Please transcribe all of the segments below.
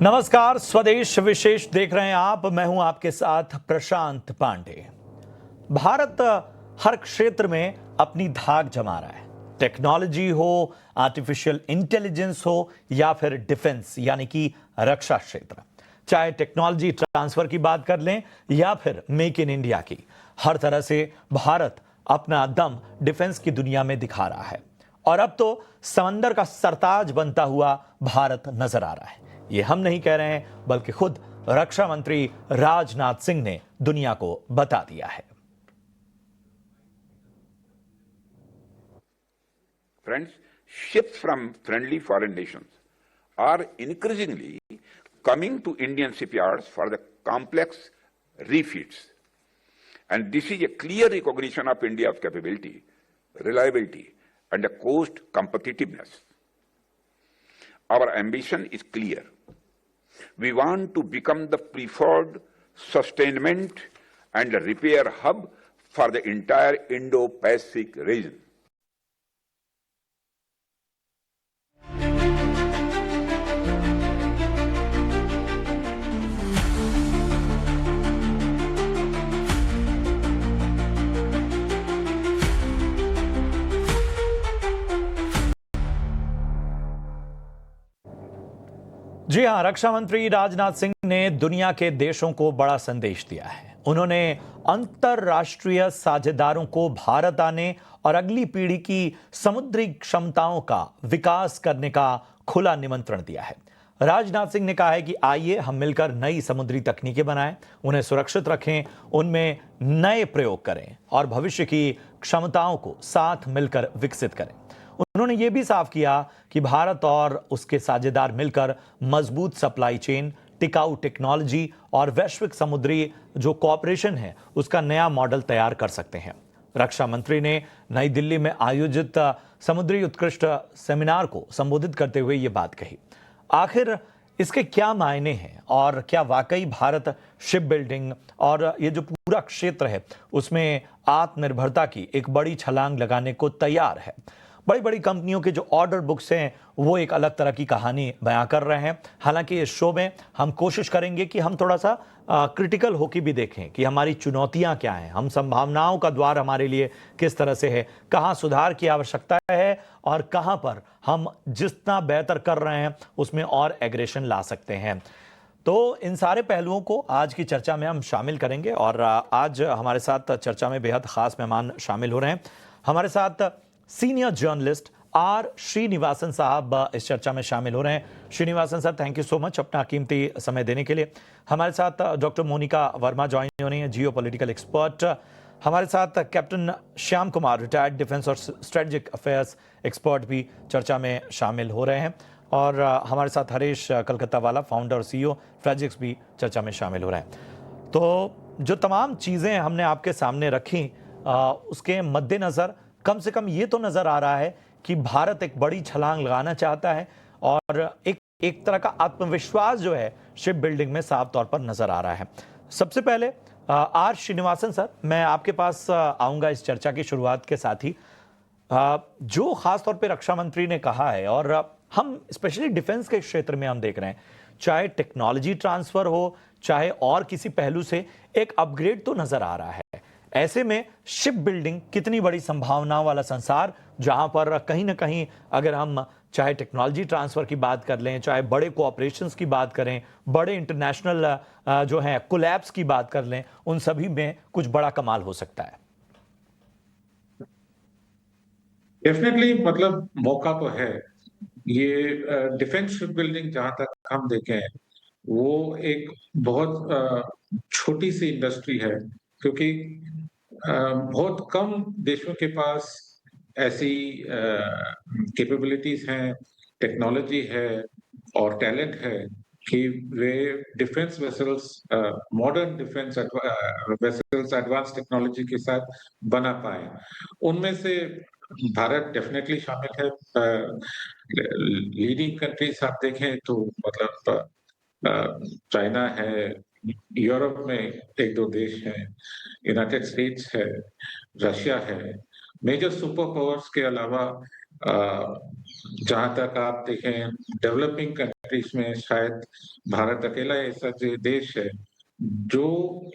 नमस्कार, स्वदेश विशेष देख रहे हैं आप। मैं हूं आपके साथ प्रशांत पांडे। भारत हर क्षेत्र में अपनी धाक जमा रहा है। टेक्नोलॉजी हो, आर्टिफिशियल इंटेलिजेंस हो या फिर डिफेंस यानी कि रक्षा क्षेत्र। चाहे टेक्नोलॉजी ट्रांसफर की बात कर लें या फिर मेक इन इंडिया की, हर तरह से भारत अपना दम डिफेंस की दुनिया में दिखा रहा है। और अब तो समंदर का सरताज बनता हुआ भारत नजर आ रहा है। ये हम नहीं कह रहे हैं, बल्कि खुद रक्षा मंत्री राजनाथ सिंह ने दुनिया को बता दिया है। Friends, ships from friendly foreign nations are increasingly coming to Indian shipyards for the complex refits. And this is a clear recognition of India's capability, reliability, and the cost competitiveness. Our ambition is clear. We want to become the preferred sustainment and repair hub for the entire Indo-Pacific region. जी हां, रक्षा मंत्री राजनाथ सिंह ने दुनिया के देशों को बड़ा संदेश दिया है। उन्होंने अंतरराष्ट्रीय साझेदारों को भारत आने और अगली पीढ़ी की समुद्री क्षमताओं का विकास करने का खुला निमंत्रण दिया है। राजनाथ सिंह ने कहा है कि आइए हम मिलकर नई समुद्री तकनीकें बनाएं, उन्हें सुरक्षित रखें, उनमें नए प्रयोग करें और भविष्य की क्षमताओं को साथ मिलकर विकसित करें। उन्होंने यह भी साफ किया कि भारत और उसके साझेदार मिलकर मजबूत सप्लाई चेन, टिकाऊ टेक्नोलॉजी और वैश्विक समुद्री जो कॉपरेशन है उसका नया मॉडल तैयार कर सकते हैं। रक्षा मंत्री ने नई दिल्ली में आयोजित समुद्री उत्कृष्ट सेमिनार को संबोधित करते हुए यह बात कही। आखिर इसके क्या मायने हैं और क्या वाकई भारत शिप बिल्डिंग और ये जो पूरा क्षेत्र है उसमें आत्मनिर्भरता की एक बड़ी छलांग लगाने को तैयार है। बड़ी बड़ी कंपनियों के जो ऑर्डर बुक्स हैं वो एक अलग तरह की कहानी बयां कर रहे हैं। हालांकि इस शो में हम कोशिश करेंगे कि हम थोड़ा सा क्रिटिकल होकर भी देखें कि हमारी चुनौतियां क्या हैं, हम संभावनाओं का द्वार हमारे लिए किस तरह से है, कहां सुधार की आवश्यकता है और कहां पर हम जितना बेहतर कर रहे हैं उसमें और एग्रेशन ला सकते हैं। तो इन सारे पहलुओं को आज की चर्चा में हम शामिल करेंगे और आज हमारे साथ चर्चा में बेहद खास मेहमान शामिल हो रहे हैं। हमारे साथ सीनियर जर्नलिस्ट आर श्रीनिवासन साहब इस चर्चा में शामिल हो रहे हैं। Srinivasan sir, thank you so much अपना कीमती समय देने के लिए। हमारे साथ डॉक्टर मोनिका वर्मा ज्वाइन हो रही हैं, जियो पॉलिटिकल एक्सपर्ट। हमारे साथ captain Shyam Kumar, retired defence और स्ट्रेटेजिक अफेयर्स एक्सपर्ट भी चर्चा में शामिल हो रहे हैं। और हमारे साथ हरीश कलकत्ता वाला, फाउंडर और CEO फ्रेजिक्स भी चर्चा में शामिल हो रहे हैं। तो जो तमाम चीज़ें हमने आपके सामने रखी उसके मद्देनज़र कम से कम ये तो नजर आ रहा है कि भारत एक बड़ी छलांग लगाना चाहता है और एक तरह का आत्मविश्वास जो है शिप बिल्डिंग में साफ तौर पर नजर आ रहा है। सबसे पहले आर श्रीनिवासन सर, मैं आपके पास आऊंगा इस चर्चा की शुरुआत के साथ ही। जो खास तौर पे रक्षा मंत्री ने कहा है और हम स्पेशली डिफेंस के क्षेत्र में हम देख रहे हैं, चाहे टेक्नोलॉजी ट्रांसफर हो चाहे और किसी पहलू से एक अपग्रेड तो नजर आ रहा है। ऐसे में शिप बिल्डिंग कितनी बड़ी संभावनाओं वाला संसार, जहां पर कहीं ना कहीं अगर हम चाहे टेक्नोलॉजी ट्रांसफर की बात कर लें, चाहे बड़े कोऑपरेशंस की बात करें, बड़े इंटरनेशनल जो है कोलैब्स की बात कर लें, उन सभी में कुछ बड़ा कमाल हो सकता है। डेफिनेटली, मतलब मौका तो है। ये डिफेंस शिप बिल्डिंग जहां तक हम देखें वो एक बहुत छोटी सी इंडस्ट्री है, क्योंकि बहुत कम देशों के पास ऐसी कैपेबिलिटीज हैं, टेक्नोलॉजी है और टैलेंट है कि वे defence vessels, modern defence vessels advance technology के साथ बना पाए। उनमें से भारत डेफिनेटली शामिल है। लीडिंग कंट्रीज आप देखें तो मतलब चाइना है, यूरोप में एक दो देश हैं, यूनाइटेड स्टेट्स है, रशिया है। मेजर सुपर पावर्स के अलावा जहां तक आप देखें डेवलपिंग कंट्रीज में शायद भारत अकेला ऐसा देश है जो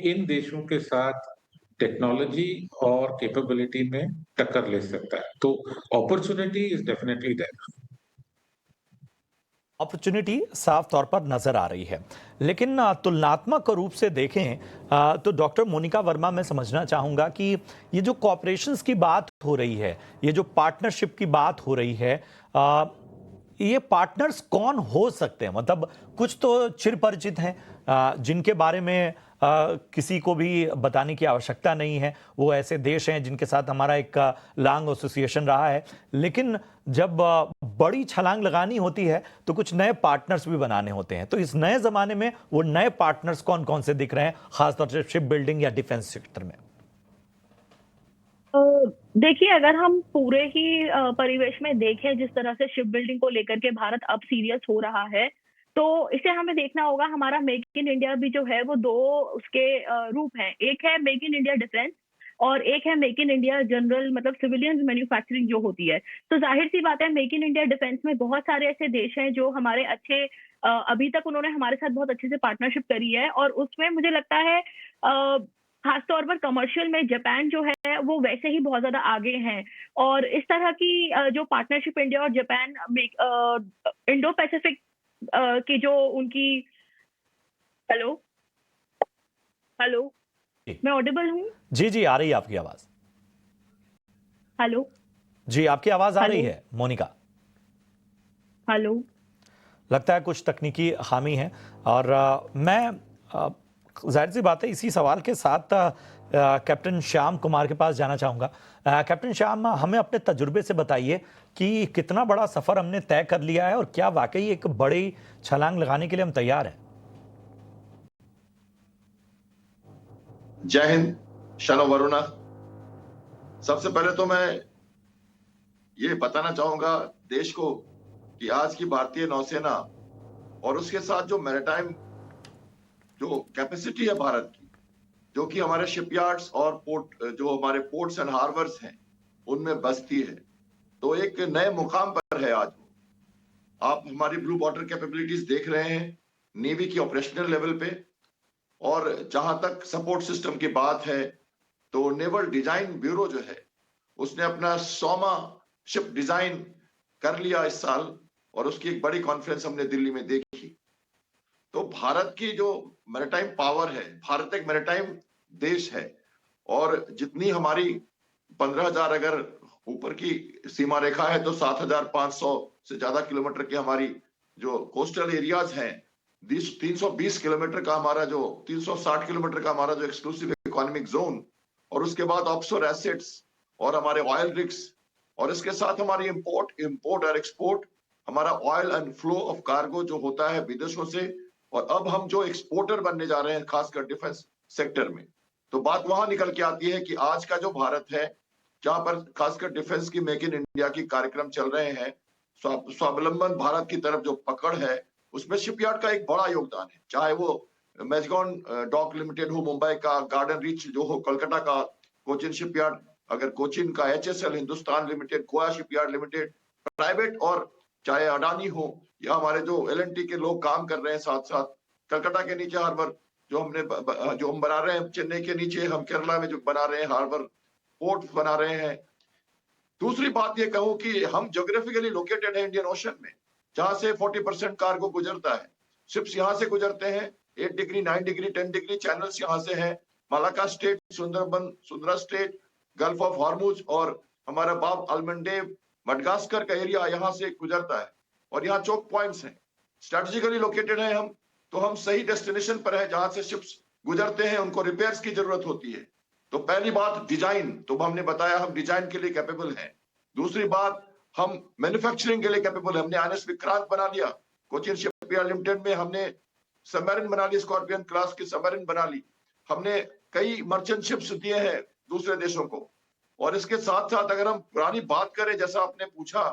इन देशों के साथ टेक्नोलॉजी और कैपेबिलिटी में टक्कर ले सकता है। तो opportunity is definitely there. Opportunity साफ तौर पर नजर आ रही है, लेकिन तुलनात्मक रूप से देखें तो डॉक्टर मोनिका वर्मा, मैं समझना चाहूंगा कि ये जो कॉपरेशंस की बात हो रही है, ये जो पार्टनरशिप की बात हो रही है, ये पार्टनर्स कौन हो सकते हैं? मतलब कुछ तो चिर परिचित हैं जिनके बारे में किसी को भी बताने की आवश्यकता नहीं है। वो ऐसे देश हैं जिनके साथ हमारा एक लॉन्ग एसोसिएशन रहा है, लेकिन जब बड़ी छलांग लगानी होती है तो कुछ नए पार्टनर्स भी बनाने होते हैं। तो इस नए जमाने में वो नए पार्टनर्स कौन कौन से दिख रहे हैं, खासतौर से शिप बिल्डिंग या डिफेंस सेक्टर में? देखिए, अगर हम पूरे ही परिवेश में देखें जिस तरह से शिप बिल्डिंग को लेकर के भारत अब सीरियस हो रहा है, तो इसे हमें देखना होगा। हमारा मेक इन इंडिया भी जो है वो दो उसके रूप हैं। एक है मेक इन इंडिया डिफेंस और एक है मेक इन इंडिया जनरल, मतलब सिविलियन मैन्युफैक्चरिंग जो होती है। तो जाहिर सी बात है, मेक इन इंडिया डिफेंस में बहुत सारे ऐसे देश हैं जो हमारे अच्छे अभी तक उन्होंने हमारे साथ बहुत अच्छे से पार्टनरशिप करी है, और उसमें मुझे लगता है खासतौर पर कमर्शियल में जापान जो है वो वैसे ही बहुत ज्यादा आगे हैं। और इस तरह की जो पार्टनरशिप इंडिया और जापान इंडो पैसिफिक की जो उनकी हेलो हेलो जी मैं ऑडिबल हूँ? जी जी, आ रही है आपकी आवाज। हेलो जी, आपकी आवाज आ रही हेलो है मोनिका। हेलो। लगता है कुछ तकनीकी खामी है। और मैं जाहिर सी बात है इसी सवाल के साथ कैप्टन श्याम कुमार के पास जाना चाहूँगा। कैप्टन श्याम, हमें अपने तजुर्बे से बताइए कि कितना बड़ा सफ़र हमने तय कर लिया है और क्या वाकई एक बड़ी छलांग लगाने के लिए हम तैयार हैं? जय हिंद, शनो वरुणा। सबसे पहले तो मैं ये बताना चाहूंगा देश को कि आज की भारतीय नौसेना और उसके साथ जो मैरिटाइम जो कैपेसिटी है भारत की, जो कि हमारे शिपयार्ड्स और पोर्ट जो हमारे पोर्ट्स एंड हार्बर्स हैं उनमें बसती है, तो एक नए मुकाम पर है आज वो। आप हमारी ब्लू वाटर कैपेबिलिटीज देख रहे हैं नेवी की ऑपरेशनल लेवल पे। और जहां तक सपोर्ट सिस्टम की बात है तो नेवल डिजाइन ब्यूरो जो है उसने अपना 100वां शिप डिजाइन कर लिया इस साल, और उसकी एक बड़ी कॉन्फ्रेंस हमने दिल्ली में देखी। तो भारत की जो मैरिटाइम पावर है, भारत एक मैरिटाइम देश है, और जितनी हमारी 15,000 अगर ऊपर की सीमा रेखा है तो 7,500 से ज्यादा किलोमीटर की हमारी जो कोस्टल एरियाज हैं, 320 किलोमीटर का हमारा जो 360 किलोमीटर का हमारा जो एक्सक्लूसिव इकोनॉमिक जोन, और उसके बाद ऑफशोर एसेट्स और हमारे ऑयल रिग्स, और इसके साथ हमारी इंपोर्ट और एक्सपोर्ट, हमारा oil and flow of cargo जो होता है विदेशों से, और अब हम जो एक्सपोर्टर बनने जा रहे हैं खासकर डिफेंस सेक्टर में। तो बात वहां निकल के आती है कि आज का जो भारत है, जहां पर खासकर डिफेंस की मेक इन इंडिया की कार्यक्रम चल रहे हैं, स्वावलंबन भारत की तरफ जो पकड़ है, उसमें शिपयार्ड का एक बड़ा योगदान है। चाहे वो मैजगॉन डॉक लिमिटेड हो मुंबई का, गार्डन रीच जो हो कोलकाता का, कोचिन शिपयार्ड, अगर कोचिन का HSL Hindustan limited, Goa shipyard limited private, और चाहे अडानी हो या हमारे जो LNT के लोग काम कर रहे हैं साथ साथ, कलकत्ता के नीचे हार्बर जो हम बना रहे हैं, चेन्नई के नीचे हम केरला में जो बना रहे हैं हार्बर पोर्ट बना रहे हैं। दूसरी बात ये कहूं कि हम ज्योग्राफिकली लोकेटेड है इंडियन ओशन में, जहां से 40% कार्गो गुजरता है। शिप्स यहां से गुजरते हैं, 8 डिग्री 9 डिग्री 10 डिग्री चैनल्स यहां से है। Malacca state, Sundara state, gulf of Hormuz और हमारा बाब अलमंडेब मडगास्कर का एरिया यहाँ से गुजरता है, और यहाँ चोक पॉइंट्स हैं। स्ट्रेटेजिकली लोकेटेड है हम, तो हम सही डेस्टिनेशन पर है जहां से शिप्स गुजरते हैं, उनको रिपेयर्स की जरूरत होती है। तो पहली बात डिजाइन, तो हमने बताया हम डिजाइन के लिए कैपेबल हैं। दूसरी बात, हम मैन्युफैक्चरिंग के लिए कैपेबल है। हमने INS विक्रांत बना लिया, कोचिन शिपयार्ड लिमिटेड में हमने सबमरीन बना ली, स्कॉर्पियन क्लास की सबमरीन बना ली। हमने कई मर्चेंट शिप्स दिए हैं दूसरे देशों को। और इसके साथ साथ अगर हम पुरानी बात करें, जैसा आपने पूछा,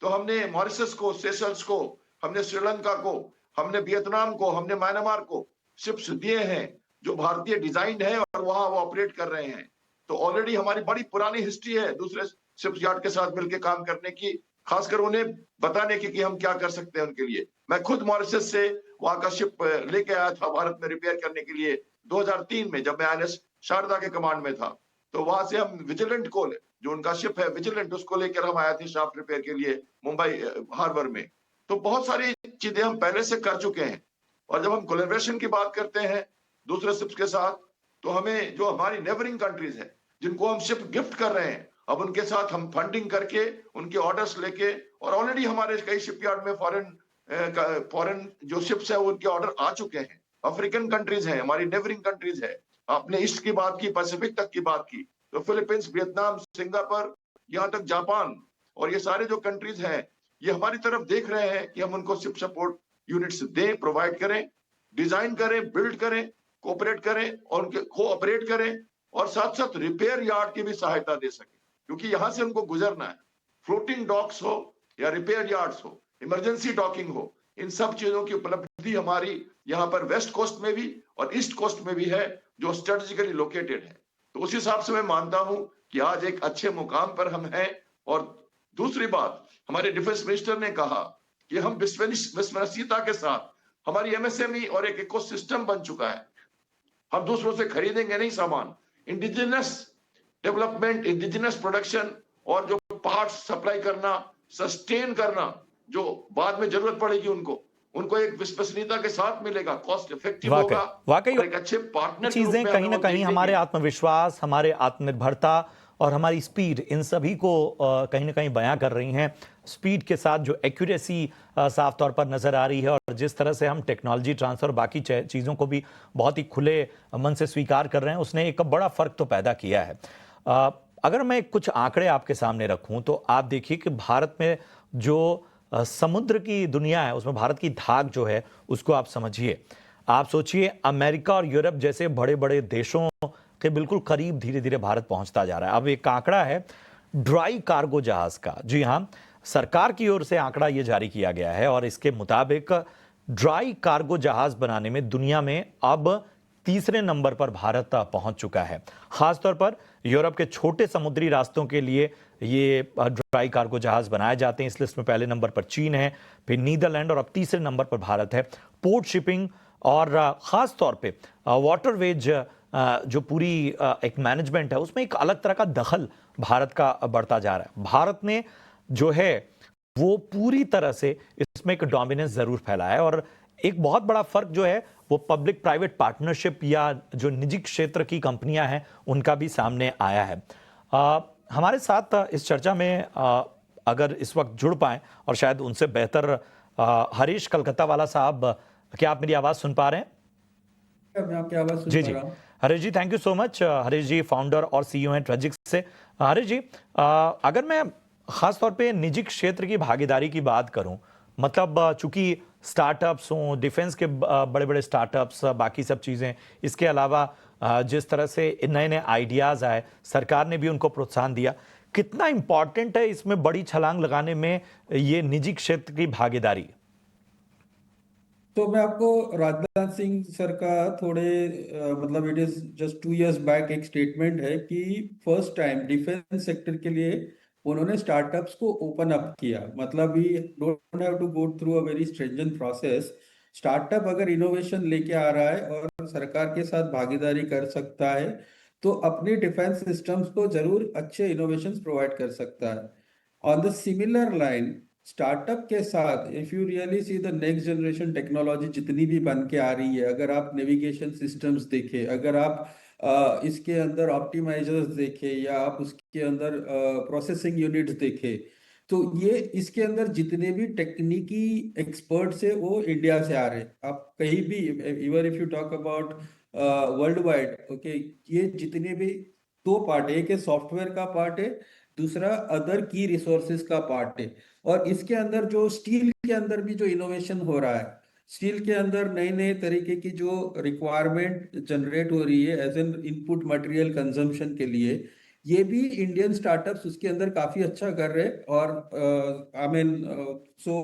तो हमने मॉरिशस को, सेशल्स को, हमने श्रीलंका को, हमने वियतनाम को, हमने म्यांमार को शिप्स दिए हैं जो भारतीय डिजाइन है, और वहां वो ऑपरेट कर रहे हैं। तो ऑलरेडी हमारी बड़ी पुरानी हिस्ट्री है दूसरे शिप्स यार्ड के साथ मिलकर काम करने की, खासकर उन्हें बताने की कि हम क्या कर सकते हैं उनके लिए। मैं खुद मॉरिशस से वहां का शिप लेके आया था भारत में रिपेयर करने के लिए 2003 में, जब मैं INS शारदा के कमांड में था। तो वहां से हम विजिलेंट को, जो उनका शिप है विजिलेंट, उसको लेकर हम आए थे शाफ्ट रिपेयर के लिए मुंबई हार्बर में। तो बहुत सारी चीजें हम पहले से कर चुके हैं। और जब हम कोलैबोरेशन की बात करते हैं दूसरे शिप्स के साथ, तो हमें जो हमारी नेबरिंग कंट्रीज है जिनको हम शिप गिफ्ट कर रहे हैं, अब उनके साथ हम फंडिंग करके उनके ऑर्डर्स लेके, और ऑलरेडी हमारे कई शिपयार्ड में फॉरेन जो शिप्स है उनके ऑर्डर आ चुके हैं। अफ्रीकन कंट्रीज हैं, हमारी नेबरिंग कंट्रीज है। आपने ईस्ट की बात की, पैसिफिक तक की बात की, तो फिलीपींस, वियतनाम, सिंगापुर, यहाँ तक जापान, और ये सारे जो कंट्रीज हैं ये हमारी तरफ देख रहे हैं कि हम उनको शिप सपोर्ट यूनिट्स दें, प्रोवाइड करें, डिजाइन करें, बिल्ड करें, कोऑपरेट करें और उनके कोऑपरेट करें, और साथ साथ रिपेयर यार्ड की भी सहायता दे सके, क्योंकि यहां से हमको गुजरना है। फ्लोटिंग डॉक्स हो या रिपेयर यार्ड्स हो, इमरजेंसी डॉकिंग हो, इन सब चीजों की उपलब्धि हमारी यहाँ पर वेस्ट कोस्ट में भी और ईस्ट कोस्ट में भी है, जो स्ट्रेटेजिकली लोकेटेड है। तो उस हिसाब से मैं मानता हूं कि आज एक अच्छे मुकाम पर हम हैं। और दूसरी बात, हमारे डिफेंस मिनिस्टर ने कहा कि हम विश्वसनीयता के साथ, हमारी MSME और एक इकोसिस्टम बन चुका है। हम दूसरों से खरीदेंगे नहीं सामान, इंडिजिनस डेवलपमेंट, इंडिजिनस प्रोडक्शन, और जो पार्ट्स सप्लाई करना, सस्टेन करना, जो बाद में जरूरत पड़ेगी उनको एक विश्वसनीयता के साथ मिलेगा, कॉस्ट इफेक्टिव होगा, वाकई और एक अच्छे पार्टनर के रूप चीजें में कहीं हमें ना वो कहीं हमारे देखेंगे। आत्मविश्वास, हमारे आत्मनिर्भरता और हमारी स्पीड, इन सभी को कहीं ना कहीं बयां कर रही हैं। स्पीड के साथ जो एक्यूरेसी साफ तौर पर नजर आ रही है, और जिस तरह से हम टेक्नोलॉजी ट्रांसफर बाकी चीज़ों को भी बहुत ही खुले मन से स्वीकार कर रहे हैं, उसने एक बड़ा फर्क तो पैदा किया है। अगर मैं कुछ आंकड़े आपके सामने रखूं तो आप देखिए कि भारत में जो समुद्र की दुनिया है उसमें भारत की धाक जो है उसको आप समझिए। आप सोचिए, अमेरिका और यूरोप जैसे बड़े बड़े देशों के बिल्कुल करीब धीरे धीरे भारत पहुंचता जा रहा है। अब एक आंकड़ा है ड्राई कार्गो जहाज का, जी हाँ, सरकार की ओर से आंकड़ा यह जारी किया गया है, और इसके मुताबिक ड्राई कार्गो जहाज बनाने में दुनिया में अब तीसरे नंबर पर भारत पहुंच चुका है। खासतौर पर यूरोप के छोटे समुद्री रास्तों के लिए ये ड्राई कार्गो जहाज बनाए जाते हैं। इस लिस्ट में पहले नंबर पर चीन है, फिर नीदरलैंड, और अब तीसरे नंबर पर भारत है। पोर्ट शिपिंग और खास तौर पे वाटरवेज जो पूरी एक मैनेजमेंट है, उसमें एक अलग तरह का दखल भारत का बढ़ता जा रहा है। भारत ने जो है वो पूरी तरह से इसमें एक डोमिनेंस जरूर फैला है, और एक बहुत बड़ा फर्क जो है वो पब्लिक प्राइवेट पार्टनरशिप या जो निजी क्षेत्र की कंपनियां हैं उनका भी सामने आया है। हमारे साथ इस चर्चा में अगर इस वक्त जुड़ पाए, और शायद उनसे बेहतर हरीश कलकत्ता वाला साहब, क्या आप मेरी आवाज सुन पा रहे हैं? मैं आपकी आवाज सुन जी पा जी, रहा हूं। Harish ji, thank you so much. Harish ji founder और CEO हैं ट्रेजिक्स से। हरीश जी, अगर मैं खास तौर पे निजी क्षेत्र की भागीदारी की बात करूं, मतलब चूंकि स्टार्टअप्स हों, डिफेंस के बड़े बड़े स्टार्टअप्स, बाकी सब चीज़ें, इसके अलावा जिस तरह से नए नए आइडियाज़ आए, सरकार ने भी उनको प्रोत्साहन दिया, कितना इंपॉर्टेंट है इसमें बड़ी छलांग लगाने में ये निजी क्षेत्र की भागीदारी? तो मैं आपको राजनाथ सिंह सर का मतलब it is just 2 years back एक स्टेटमेंट है कि फर्स्ट टाइम डिफेंस सेक्टर के लिए उन्होंने स्टार्टअप्स को ओपन अप किया। मतलब we don't have to go through a very stringent process. Startup अगर इनोवेशन लेके आ रहा है और सरकार के साथ भागीदारी कर सकता है तो अपने डिफेंस सिस्टम्स को जरूर अच्छे इनोवेशंस प्रोवाइड कर सकता है। On the similar line, startup के साथ if you really see the next generation technology जितनी भी बन के आ रही है, अगर आप नेविगेशन सिस्टम्स देखें, अगर आप इसके अंदर ऑप्टिमाइजर्स देखें, या आप उसके अंदर प्रोसेसिंग यूनिट्स देखें, तो ये इसके अंदर जितने भी टेक्निकी एक्सपर्ट्स है वो इंडिया से आ रहे हैं। आप कहीं भी, even if you talk about world wide, okay, ये जितने भी दो पार्ट है, एक है सॉफ्टवेयर का पार्ट है, दूसरा अदर की रिसोर्सेज का पार्ट है। और इसके अंदर जो स्टील के अंदर भी जो इनोवेशन हो रहा है, स्टील के अंदर नए नए तरीके की जो रिक्वायरमेंट जनरेट हो रही है as an input material consumption के लिए, ये भी इंडियन स्टार्टअप्स उसके अंदर काफी अच्छा कर रहे हैं। और I mean, so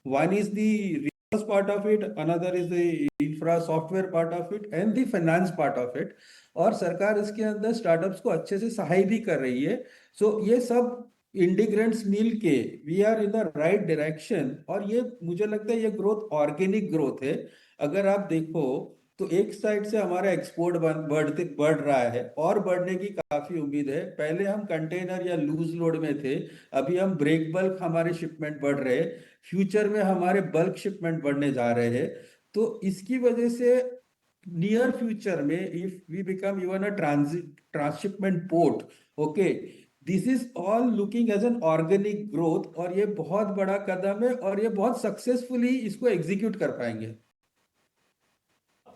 one is the resource part of it, another is the infra software part of it, and the finance part of it. और सरकार इसके अंदर स्टार्टअप्स को अच्छे से सहाय भी कर रही है। सो ये सब इंटीग्रेंट्स मिल के we are in the right direction, और ये मुझे लगता है ये ग्रोथ ऑर्गेनिक ग्रोथ है। अगर आप देखो तो एक साइड से हमारा एक्सपोर्ट बढ़ रहा है और बढ़ने की काफी उम्मीद है। पहले हम कंटेनर या लूज लोड में थे, अभी हम ब्रेक बल्क हमारे शिपमेंट बढ़ रहे हैं, फ्यूचर में हमारे बल्क शिपमेंट बढ़ने जा रहे हैं। तो इसकी वजह से नियर फ्यूचर में if we become even a transshipment port, okay, this is all looking as an organic growth, और ये बहुत बड़ा कदम है और ये बहुत सक्सेसफुली इसको एग्जीक्यूट कर पाएंगे।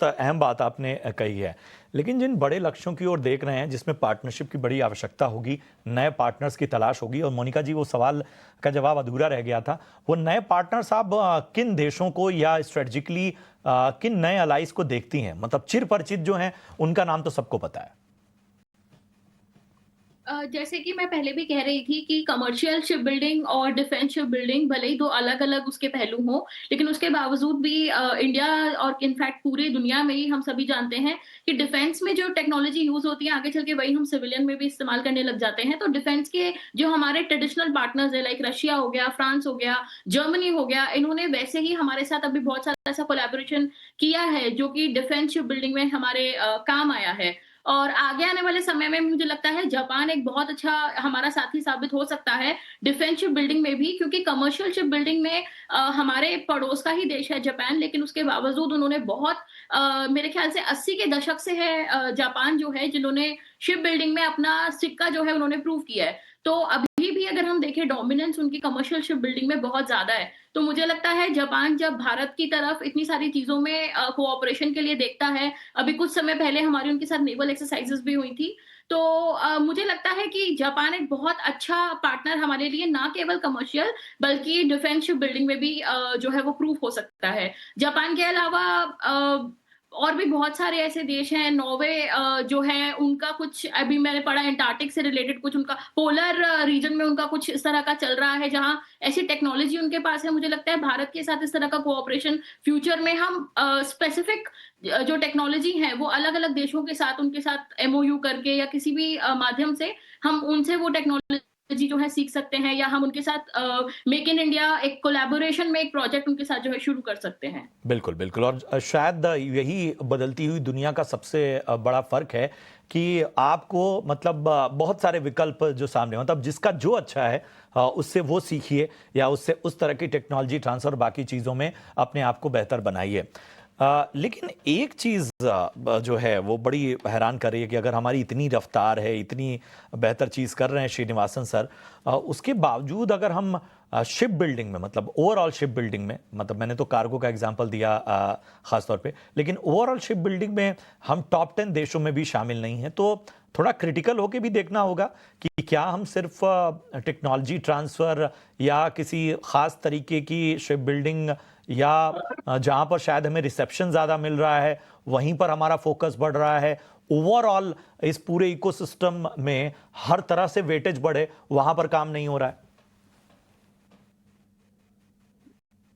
तो अहम बात आपने कही है, लेकिन जिन बड़े लक्ष्यों की ओर देख रहे हैं जिसमें पार्टनरशिप की बड़ी आवश्यकता होगी, नए पार्टनर्स की तलाश होगी, और मोनिका जी वो सवाल का जवाब अधूरा रह गया था, वो नए पार्टनर्स आप किन देशों को या स्ट्रेटेजिकली किन नए अलाइज को देखती हैं? मतलब चिर परिचित जो हैं उनका नाम तो सबको पता है। जैसे कि मैं पहले भी कह रही थी कि कमर्शियल शिप बिल्डिंग और डिफेंस शिप बिल्डिंग भले ही दो अलग-अलग उसके पहलू हों, लेकिन उसके बावजूद भी इंडिया और इनफैक्ट पूरी दुनिया में ही हम सभी जानते हैं कि डिफेंस में जो टेक्नोलॉजी यूज़ होती है, आगे चल के वही हम सिविलियन में भी इस्तेमाल करने लग जाते हैं। तो डिफेंस के जो हमारे ट्रेडिशनल पार्टनर्स हैं, लाइक रशिया हो गया, फ्रांस हो गया, जर्मनी हो गया, इन्होंने वैसे ही हमारे साथ अभी बहुत सारा ऐसा कोलैबोरेशन किया है, जो कि डिफेंस शिप बिल्डिंग में हमारे काम आया है। और आगे आने वाले समय में मुझे लगता है जापान एक बहुत अच्छा हमारा साथी साबित हो सकता है डिफेंस शिप बिल्डिंग में भी, क्योंकि कमर्शियल शिप बिल्डिंग में हमारे पड़ोस का ही देश है जापान, लेकिन उसके बावजूद उन्होंने बहुत मेरे ख्याल से 80 के दशक से है जापान जो है, जिन्होंने शिप बिल्डिंग में अपना सिक्का जो है उन्होंने प्रूव किया है। तो अभी भी अगर हम देखें डोमिनेंस उनकी कमर्शियल शिप बिल्डिंग में बहुत ज्यादा है। तो मुझे लगता है जापान जब भारत की तरफ इतनी सारी चीजों में कोऑपरेशन के लिए देखता है, अभी कुछ समय पहले हमारी उनके साथ नेवल एक्सरसाइजेस भी हुई थी, तो मुझे लगता है कि जापान एक बहुत अच्छा पार्टनर हमारे लिए ना केवल कमर्शियल बल्कि डिफेंस शिप बिल्डिंग में भी जो है वो प्रूव हो सकता है। जापान के अलावा और भी बहुत सारे ऐसे देश हैं, नॉर्वे जो है उनका कुछ अभी मैंने पढ़ा एंटार्क्टिक से रिलेटेड कुछ उनका पोलर रीजन में उनका कुछ इस तरह का चल रहा है, जहाँ ऐसी टेक्नोलॉजी उनके पास है। मुझे लगता है भारत के साथ इस तरह का कोऑपरेशन फ्यूचर में हम स्पेसिफिक जो टेक्नोलॉजी है वो अलग-अलग देशों के साथ उनके साथ एमओयू करके या किसी भी माध्यम से हम उनसे वो टेक्नोलॉजी जो है सीख सकते हैं, या हम उनके साथ मेक इन इंडिया एक कोलैबोरेशन में एक प्रोजेक्ट उनके साथ जो है शुरू कर सकते हैं। बिल्कुल बिल्कुल, और शायद यही बदलती हुई दुनिया का सबसे बड़ा फर्क है कि आपको मतलब बहुत सारे विकल्प जो सामने मतलब जिसका जो अच्छा है उससे वो सीखिए, या उससे उस तरह की टेक्नोलॉजी ट्रांसफर बाकी चीज़ों में अपने आप को बेहतर बनाइए। लेकिन एक चीज़ जो है वो बड़ी हैरान कर रही है कि अगर हमारी इतनी रफ्तार है, इतनी बेहतर चीज़ कर रहे हैं श्रीनिवासन सर, उसके बावजूद अगर हम शिप बिल्डिंग में मतलब ओवरऑल शिप बिल्डिंग में, मतलब मैंने तो कार्गो का एग्जांपल दिया ख़ास तौर पे, लेकिन ओवरऑल शिप बिल्डिंग में हम टॉप 10 देशों में भी शामिल नहीं हैं। तो थोड़ा क्रिटिकल होके भी देखना होगा कि क्या हम सिर्फ टेक्नोलॉजी ट्रांसफ़र या किसी ख़ास तरीके की शिप बिल्डिंग या जहाँ पर शायद हमें रिसेप्शन ज़्यादा मिल रहा है वहीं पर हमारा फोकस बढ़ रहा है, ओवरऑल इस पूरे इकोसिस्टम में हर तरह से वेटेज बढ़े वहां पर काम नहीं हो रहा है?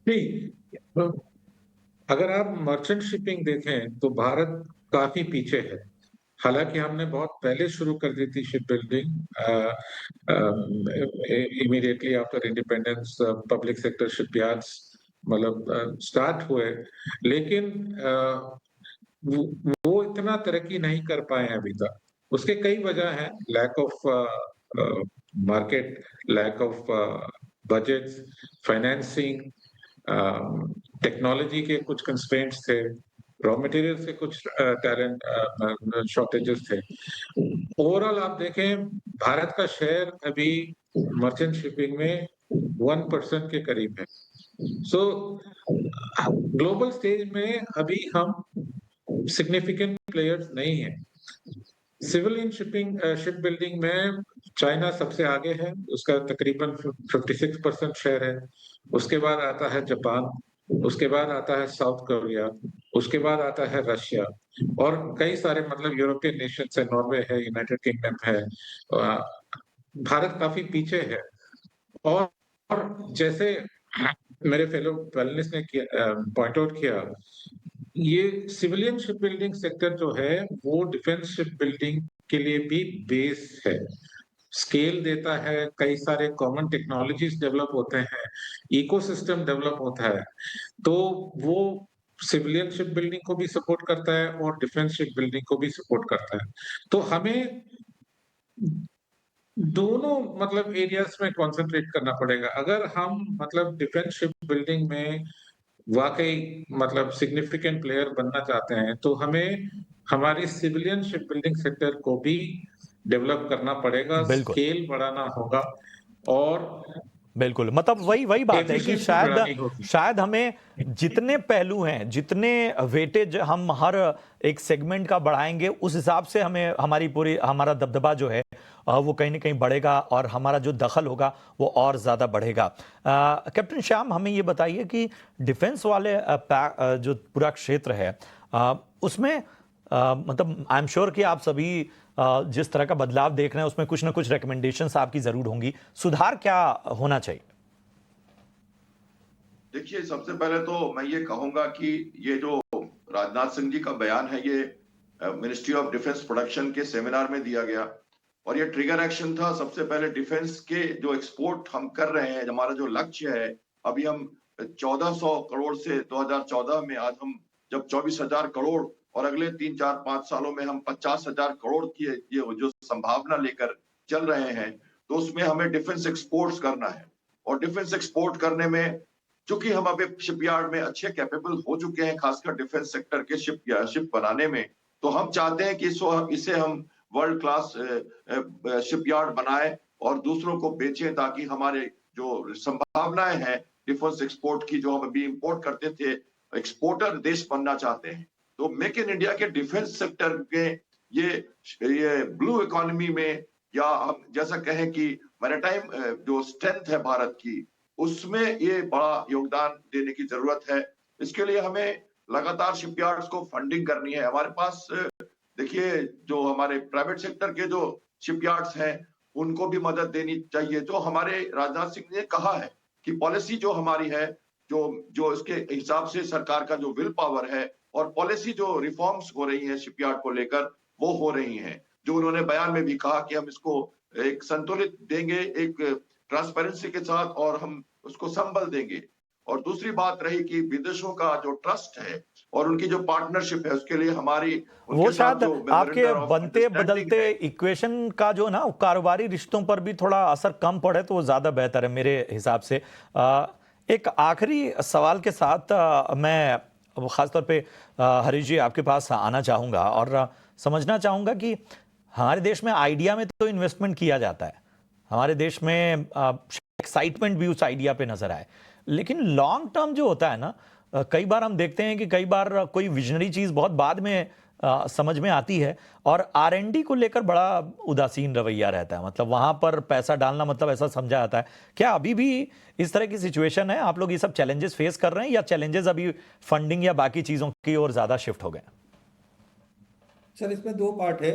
नहीं, अगर आप मर्चेंट शिपिंग देखें तो भारत काफी पीछे है। हालांकि हमने बहुत पहले शुरू कर दी थी ship building, immediately after independence public sector shipyards मतलब स्टार्ट हुए, लेकिन वो इतना तरक्की नहीं कर पाए हैं अभी तक। उसके कई वजह हैं, lack of market, lack of budgets, financing, technology के कुछ कंस्ट्रेंट्स थे, रॉ मटेरियल से कुछ टैलेंट शॉर्टेजेस थे। ओवरऑल आप देखें भारत का शेयर अभी मर्चेंट शिपिंग में 1% के करीब है। सो ग्लोबल स्टेज में अभी हम सिग्निफिकेंट प्लेयर्स नहीं है। सिविलियन शिप बिल्डिंग में चाइना सबसे आगे है, उसका तकरीबन 56% शेयर है। उसके बाद आता है जापान, उसके बाद आता है साउथ कोरिया, उसके बाद आता है रशिया, और कई सारे मतलब यूरोपियन नेशंस है, नॉर्वे है, यूनाइटेड किंगडम है। भारत काफी पीछे है। और जैसे मेरे फेलो पैनलिस्ट ने पॉइंट आउट किया, ये सिविलियन शिप बिल्डिंग सेक्टर जो है वो डिफेंस शिप बिल्डिंग के लिए भी बेस है। स्केल देता है, कई सारे कॉमन टेक्नोलॉजीज डेवलप होते हैं, इकोसिस्टम डेवलप होता है, तो वो सिविलियन शिप बिल्डिंग को भी सपोर्ट करता है और डिफेंस शिप बिल्डिंग को भी सपोर्ट करता है। तो हमें दोनों मतलब एरियाज में कंसंट्रेट करना पड़ेगा। अगर हम मतलब डिफेंस शिप बिल्डिंग में वाकई मतलब सिग्निफिकेंट प्लेयर बनना चाहते हैं, तो हमें हमारी सिविलियन शिप बिल्डिंग सेक्टर को भी डेवलप करना पड़ेगा, बिल्कुल स्केल बढ़ाना होगा और बिल्कुल, मतलब वही वही बात है कि एफिशिएंसी शायद बढ़ानी होगी। शायद हमें जितने पहलू हैं, जितने वेटेज हम हर एक सेगमेंट का बढ़ाएंगे, उस हिसाब से हमें हमारा दबदबा जो है वो कहीं ना कहीं बढ़ेगा और हमारा जो दखल होगा वो और ज़्यादा बढ़ेगा। कैप्टन श्याम, हमें ये बताइए कि डिफेंस वाले जो पूरा क्षेत्र है उसमें मतलब आई एम श्योर कि आप सभी जिस तरह का बदलाव देख रहे हैं उसमें कुछ ना कुछ रिकमेंडेशंस आपकी जरूर होंगी। सुधार क्या होना चाहिए? देखिए, सबसे पहले तो मैं ये कहूंगा कि ये जो राजनाथ सिंह जी का बयान है, ये मिनिस्ट्री ऑफ डिफेंस प्रोडक्शन के सेमिनार में दिया गया और ये ट्रिगर एक्शन था। सबसे पहले डिफेंस के जो एक्सपोर्ट हम कर रहे हैं, हमारा जो लक्ष्य है, अभी हम 1400 करोड़ से 2014 में आज हम जब 24,000 करोड़ और अगले 3-4-5 सालों में हम 50,000 करोड़ की ये जो संभावना लेकर चल रहे हैं, तो उसमें हमें डिफेंस एक्सपोर्ट्स करना है। और डिफेंस एक्सपोर्ट करने में चूंकि हम अभी शिपयार्ड में अच्छे कैपेबल हो चुके हैं, खासकर डिफेंस सेक्टर के शिप बनाने में, तो हम चाहते हैं कि इसे हम वर्ल्ड क्लास शिपयार्ड बनाए और दूसरों को बेचें, ताकि हमारे जो संभावनाएं हैं डिफेंस एक्सपोर्ट की, जो हम अभी इंपोर्ट करते थे, एक्सपोर्टर देश बनना चाहते हैं। तो मेक इन इंडिया के डिफेंस सेक्टर के ये ब्लू इकोनॉमी में, या हम जैसा कहें कि मैरीटाइम जो स्ट्रेंथ है भारत की, उसमें ये बड़ा योगदान देने की जरूरत है। इसके लिए हमें लगातार शिपयार्ड्स को फंडिंग करनी है। हमारे पास देखिए, जो हमारे प्राइवेट सेक्टर के जो शिपयार्ड्स हैं, उनको भी मदद देनी चाहिए। जो हमारे राजनाथ सिंह ने कहा है कि पॉलिसी जो हमारी है, जो इसके हिसाब से सरकार का जो विल पावर है और पॉलिसी जो रिफॉर्म्स हो रही है शिपयार्ड को लेकर, वो हो रही हैं। जो उन्होंने बयान में भी कहा कि हम इसको एक संतुलित देंगे, एक ट्रांसपेरेंसी के साथ, और हम उसको संबल देंगे। और दूसरी बात रही कि विदेशों का जो ट्रस्ट है और उनकी जो पार्टनरशिप है, उसके लिए हमारी वो उनके साथ शायद जो आपके मेमोरेंडम ऑफ बनते अंडरस्टैंडिंग बदलते है, इक्वेशन का जो ना कारोबारी रिश्तों पर भी थोड़ा असर कम पड़े तो वो ज़्यादा बेहतर है मेरे हिसाब से। एक आखिरी सवाल के साथ मैं ख़ासतौर पे हरीश जी आपके पास आना चाहूँगा और समझना चाहूँगा कि हमारे देश में आइडिया में तो इन्वेस्टमेंट किया जाता है, हमारे देश में एक्साइटमेंट भी उस आइडिया पे नजर आए, लेकिन लॉन्ग टर्म जो होता है ना, कई बार हम देखते हैं कि कई बार कोई विजनरी चीज़ बहुत बाद में समझ में आती है और R&D को लेकर बड़ा उदासीन रवैया रहता है, मतलब वहां पर पैसा डालना मतलब ऐसा समझा जाता है। क्या अभी भी इस तरह की सिचुएशन है? आप लोग ये सब चैलेंजेस फेस कर रहे हैं या चैलेंजेस अभी फंडिंग या बाकी चीज़ों की ओर ज़्यादा शिफ्ट हो गए? सर, इसमें दो पार्ट है।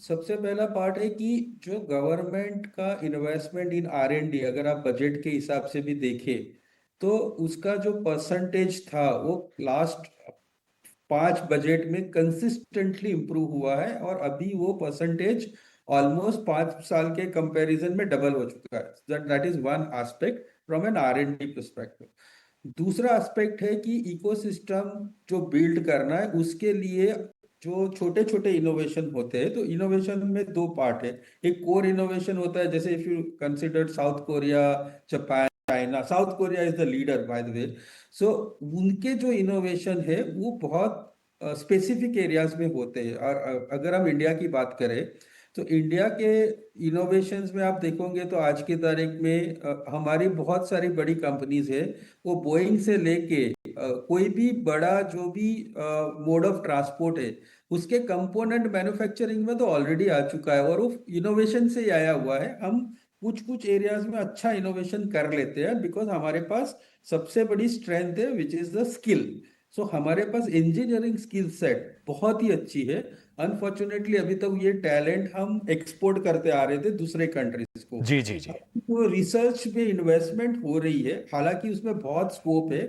सबसे पहला पार्ट है कि जो गवर्नमेंट का इन्वेस्टमेंट इन R&D, अगर आप बजट के हिसाब से भी देखें, तो उसका जो परसेंटेज था वो लास्ट 5 बजट में कंसिस्टेंटली इंप्रूव हुआ है और अभी वो परसेंटेज ऑलमोस्ट 5 साल के कंपैरिजन में डबल हो चुका है। That is one aspect from an R&D perspective. दूसरा एस्पेक्ट है कि इकोसिस्टम जो बिल्ड करना है, उसके लिए जो छोटे छोटे इनोवेशन होते हैं, तो इनोवेशन में दो पार्ट है। एक कोर इनोवेशन होता है, जैसे if you consider South Korea, Japan, China. South Korea is the leader by the way. So उनके जो इनोवेशन है वो बहुत स्पेसिफिक एरियाज में होते हैं। और अगर हम इंडिया की बात करें, तो इंडिया के इनोवेशंस में आप देखोगे तो आज की तारीख में हमारी बहुत सारी बड़ी कंपनीज है, वो बोइंग से लेके कोई भी बड़ा जो भी मोड ऑफ ट्रांसपोर्ट है, उसके कंपोनेंट मैन्युफैक्चरिंग में तो ऑलरेडी आ चुका है और वो इनोवेशन से ही आया हुआ है। हम कुछ कुछ एरियाज में अच्छा इनोवेशन कर लेते हैं बिकॉज हमारे पास सबसे बड़ी स्ट्रेंथ है विच इज द स्किल। सो हमारे पास इंजीनियरिंग स्किल सेट बहुत ही अच्छी है। अनफॉर्चुनेटली अभी तक ये टैलेंट हम एक्सपोर्ट करते आ रहे थे दूसरे कंट्रीज को। जी जी जी। तो रिसर्च में इन्वेस्टमेंट हो रही है, हालांकि उसमें बहुत स्कोप है।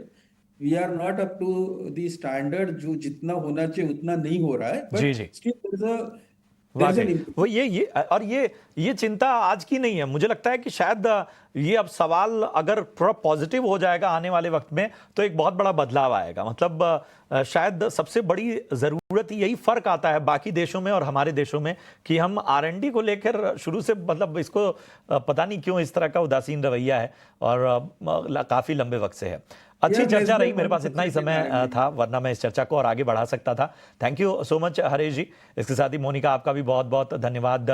We are not up to the standard, जो जितना होना चाहिए उतना नहीं हो रहा है, जी बट जी। स्टिल वाकई वो ये और ये चिंता आज की नहीं है। मुझे लगता है कि शायद ये अब सवाल अगर थोड़ा पॉजिटिव हो जाएगा आने वाले वक्त में तो एक बहुत बड़ा बदलाव आएगा। मतलब शायद सबसे बड़ी ज़रूरत यही फ़र्क आता है बाकी देशों में और हमारे देशों में कि हम R&D को लेकर शुरू से मतलब इसको पता नहीं क्यों इस तरह का उदासीन रवैया है और काफ़ी लंबे वक्त से है। अच्छी चर्चा रही, मेरे पास इतना ही समय था वरना मैं इस चर्चा को और आगे बढ़ा सकता था। Thank you so much Harish ji. इसके साथ ही मोनिका आपका भी बहुत बहुत धन्यवाद।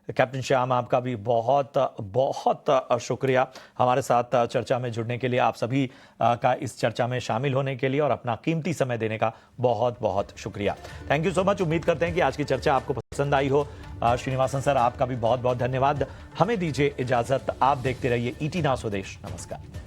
कैप्टन श्याम आपका भी बहुत बहुत शुक्रिया हमारे साथ चर्चा में जुड़ने के लिए, आप सभी का इस चर्चा में शामिल होने के लिए और अपना कीमती समय देने का बहुत बहुत शुक्रिया। Thank you so much. उम्मीद करते हैं कि आज की चर्चा आपको पसंद आई हो। श्रीनिवासन सर आपका भी बहुत बहुत धन्यवाद। हमें दीजिए इजाजत, आप देखते रहिए ET नाउ स्वदेश। नमस्कार।